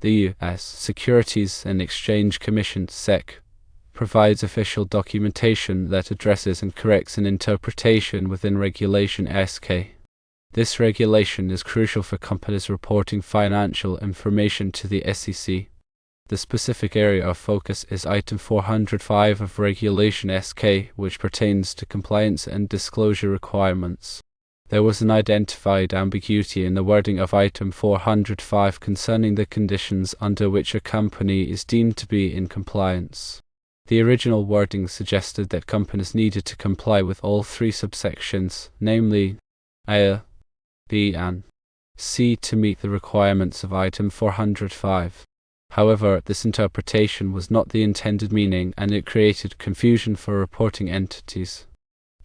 The U.S. Securities and Exchange Commission (SEC) provides official documentation that addresses and corrects an interpretation within Regulation SK. This regulation is crucial for companies reporting financial information to the SEC. The specific area of focus is Item 405 of Regulation SK, which pertains to compliance and disclosure requirements. There was an identified ambiguity in the wording of Item 405 concerning the conditions under which a company is deemed to be in compliance. The original wording suggested that companies needed to comply with all three subsections, namely A, B, and C, to meet the requirements of Item 405. However, this interpretation was not the intended meaning, and it created confusion for reporting entities.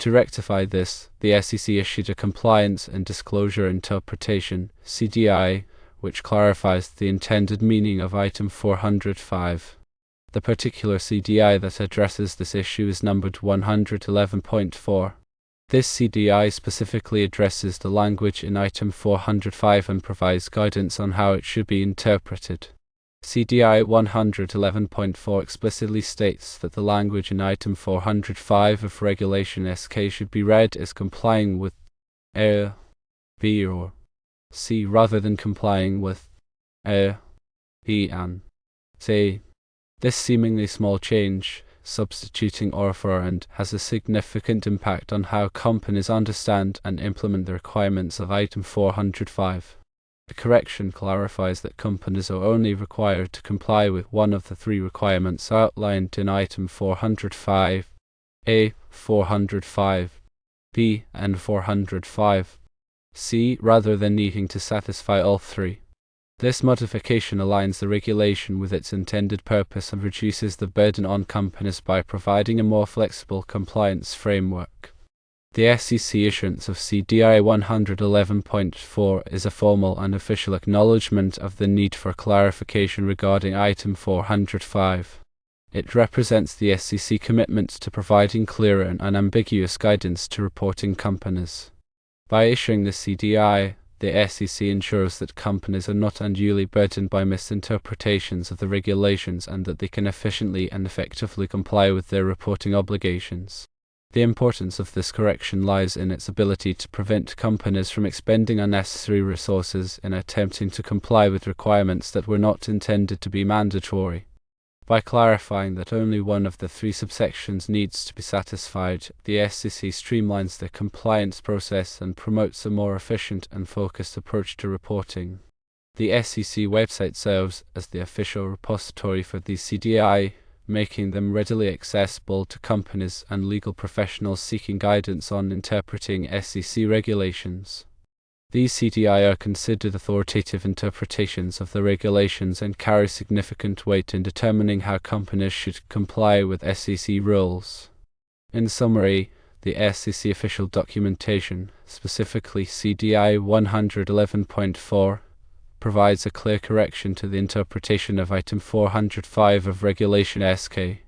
To rectify this, the SEC issued a Compliance and Disclosure Interpretation (CDI), which clarifies the intended meaning of Item 405. The particular CDI that addresses this issue is numbered 111.4. This CDI specifically addresses the language in Item 405 and provides guidance on how it should be interpreted. CDI 111.4 explicitly states that the language in Item 405 of Regulation SK should be read as complying with A, B, or C rather than complying with A, B, and C. This seemingly small change, substituting or for and, has a significant impact on how companies understand and implement the requirements of Item 405. The correction clarifies that companies are only required to comply with one of the three requirements outlined in Item 405, A, 405, B, and 405, C, rather than needing to satisfy all three. This modification aligns the regulation with its intended purpose and reduces the burden on companies by providing a more flexible compliance framework. The SEC issuance of CDI 111.4 is a formal and official acknowledgement of the need for clarification regarding Item 405. It represents the SEC commitment to providing clear and unambiguous guidance to reporting companies. By issuing the CDI, the SEC ensures that companies are not unduly burdened by misinterpretations of the regulations and that they can efficiently and effectively comply with their reporting obligations. The importance of this correction lies in its ability to prevent companies from expending unnecessary resources in attempting to comply with requirements that were not intended to be mandatory. By clarifying that only one of the three subsections needs to be satisfied, the SEC streamlines the compliance process and promotes a more efficient and focused approach to reporting. The SEC website serves as the official repository for these CDI, making them readily accessible to companies and legal professionals seeking guidance on interpreting SEC regulations. These CDI are considered authoritative interpretations of the regulations and carry significant weight in determining how companies should comply with SEC rules. In summary, the SEC official documentation, specifically CDI 111.4, provides a clear correction to the interpretation of Item 405 of Regulation SK.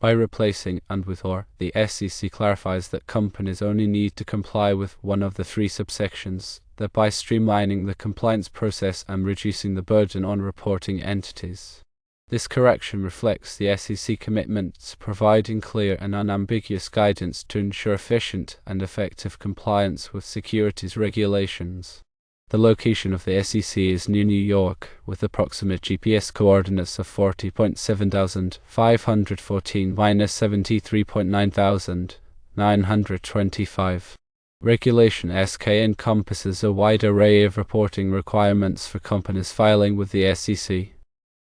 By replacing and with or, the SEC clarifies that companies only need to comply with one of the three subsections, thereby streamlining the compliance process and reducing the burden on reporting entities. This correction reflects the SEC commitment to providing clear and unambiguous guidance to ensure efficient and effective compliance with securities regulations. The location of the SEC is near New York, with approximate GPS coordinates of 40.7,514-73.9,925. Regulation SK encompasses a wide array of reporting requirements for companies filing with the SEC.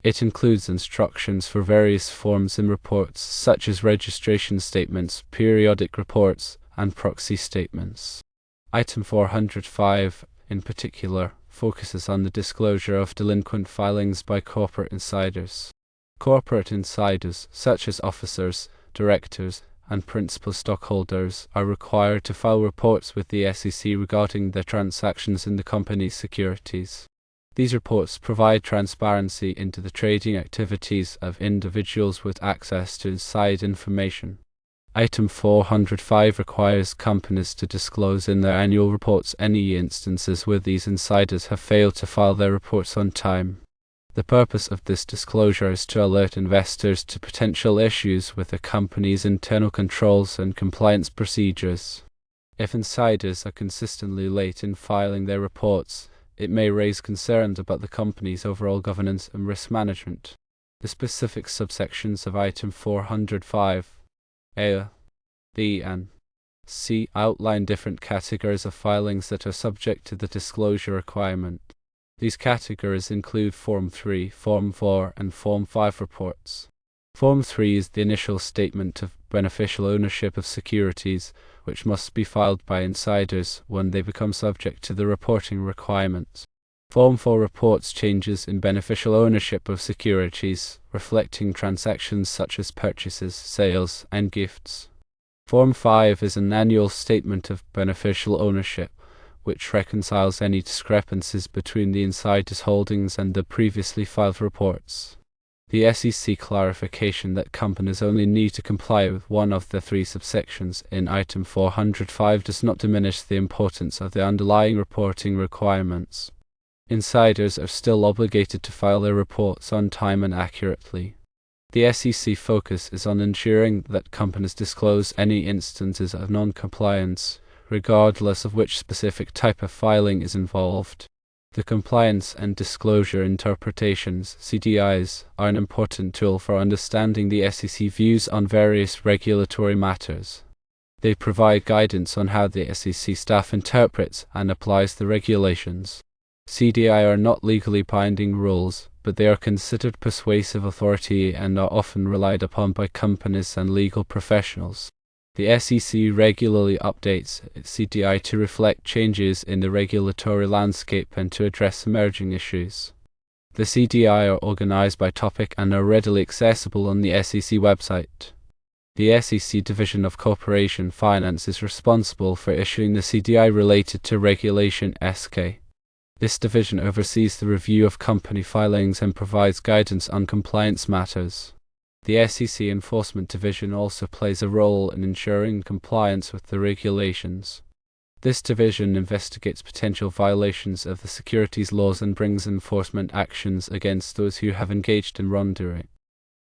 It includes instructions for various forms and reports, such as registration statements, periodic reports, and proxy statements. Item 405 in particular, focuses on the disclosure of delinquent filings by corporate insiders. Corporate insiders, such as officers, directors, and principal stockholders, are required to file reports with the SEC regarding their transactions in the company's securities. These reports provide transparency into the trading activities of individuals with access to inside information. Item 405 requires companies to disclose in their annual reports any instances where these insiders have failed to file their reports on time. The purpose of this disclosure is to alert investors to potential issues with a company's internal controls and compliance procedures. If insiders are consistently late in filing their reports, it may raise concerns about the company's overall governance and risk management. The specific subsections of Item 405 A, B, and C outline different categories of filings that are subject to the disclosure requirement. These categories include Form 3, Form 4, and Form 5 reports. Form 3 is the initial statement of beneficial ownership of securities, which must be filed by insiders when they become subject to the reporting requirements. Form 4 reports changes in beneficial ownership of securities, reflecting transactions such as purchases, sales, and gifts. Form 5 is an annual statement of beneficial ownership, which reconciles any discrepancies between the insider's holdings and the previously filed reports. The SEC clarification that companies only need to comply with one of the three subsections in Item 405 does not diminish the importance of the underlying reporting requirements. Insiders are still obligated to file their reports on time and accurately. The SEC focus is on ensuring that companies disclose any instances of non-compliance, regardless of which specific type of filing is involved. The compliance and disclosure interpretations, CDIs, are an important tool for understanding the SEC views on various regulatory matters. They provide guidance on how the SEC staff interprets and applies the regulations. CDI are not legally binding rules, but they are considered persuasive authority and are often relied upon by companies and legal professionals. The SEC regularly updates its CDI to reflect changes in the regulatory landscape and to address emerging issues. The CDI are organized by topic and are readily accessible on the SEC website. The SEC Division of Corporation Finance is responsible for issuing the CDI related to Regulation SK. This division oversees the review of company filings and provides guidance on compliance matters. The SEC Enforcement Division also plays a role in ensuring compliance with the regulations. This division investigates potential violations of the securities laws and brings enforcement actions against those who have engaged in wrongdoing.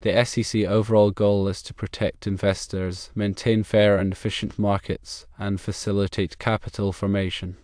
The SEC overall goal is to protect investors, maintain fair and efficient markets, and facilitate capital formation.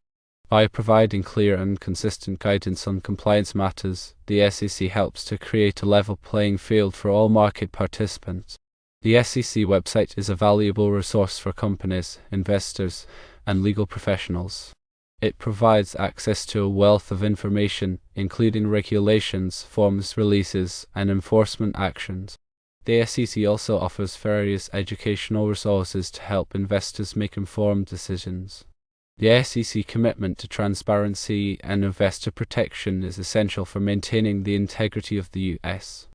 By providing clear and consistent guidance on compliance matters, the SEC helps to create a level playing field for all market participants. The SEC website is a valuable resource for companies, investors, and legal professionals. It provides access to a wealth of information, including regulations, forms, releases, and enforcement actions. The SEC also offers various educational resources to help investors make informed decisions. The SEC commitment to transparency and investor protection is essential for maintaining the integrity of the U.S.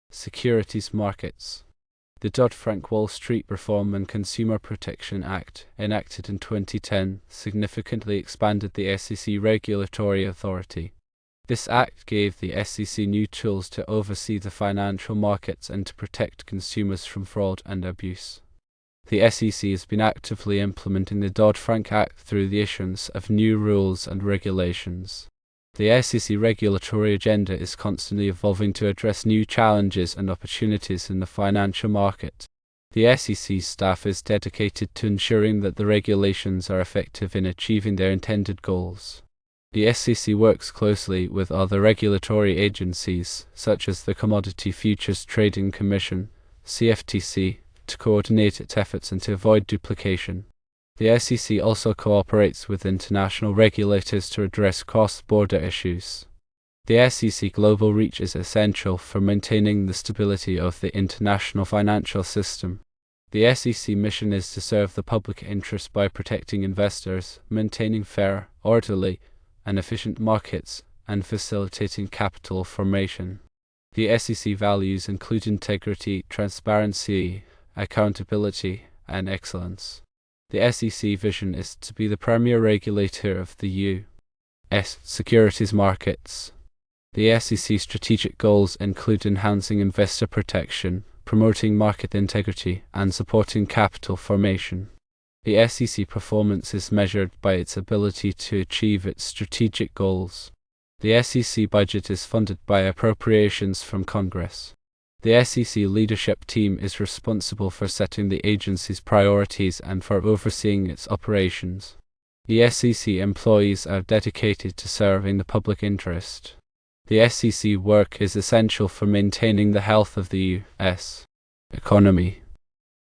securities markets. The Dodd-Frank Wall Street Reform and Consumer Protection Act, enacted in 2010, significantly expanded the SEC regulatory authority. This act gave the SEC new tools to oversee the financial markets and to protect consumers from fraud and abuse. The SEC has been actively implementing the Dodd-Frank Act through the issuance of new rules and regulations. The SEC regulatory agenda is constantly evolving to address new challenges and opportunities in the financial market. The SEC staff is dedicated to ensuring that the regulations are effective in achieving their intended goals. The SEC works closely with other regulatory agencies, such as the Commodity Futures Trading Commission, CFTC, to coordinate its efforts and to avoid duplication. The SEC also cooperates with international regulators to address cross-border issues. The SEC global reach is essential for maintaining the stability of the international financial system. The SEC mission is to serve the public interest by protecting investors, maintaining fair, orderly, and efficient markets, and facilitating capital formation. The SEC values include integrity, transparency, accountability, and excellence. The SEC vision is to be the premier regulator of the U.S. securities markets. The SEC strategic goals include enhancing investor protection, promoting market integrity, and supporting capital formation. The SEC performance is measured by its ability to achieve its strategic goals. The SEC budget is funded by appropriations from Congress. The SEC leadership team is responsible for setting the agency's priorities and for overseeing its operations. The SEC employees are dedicated to serving the public interest. The SEC work is essential for maintaining the health of the U.S. economy.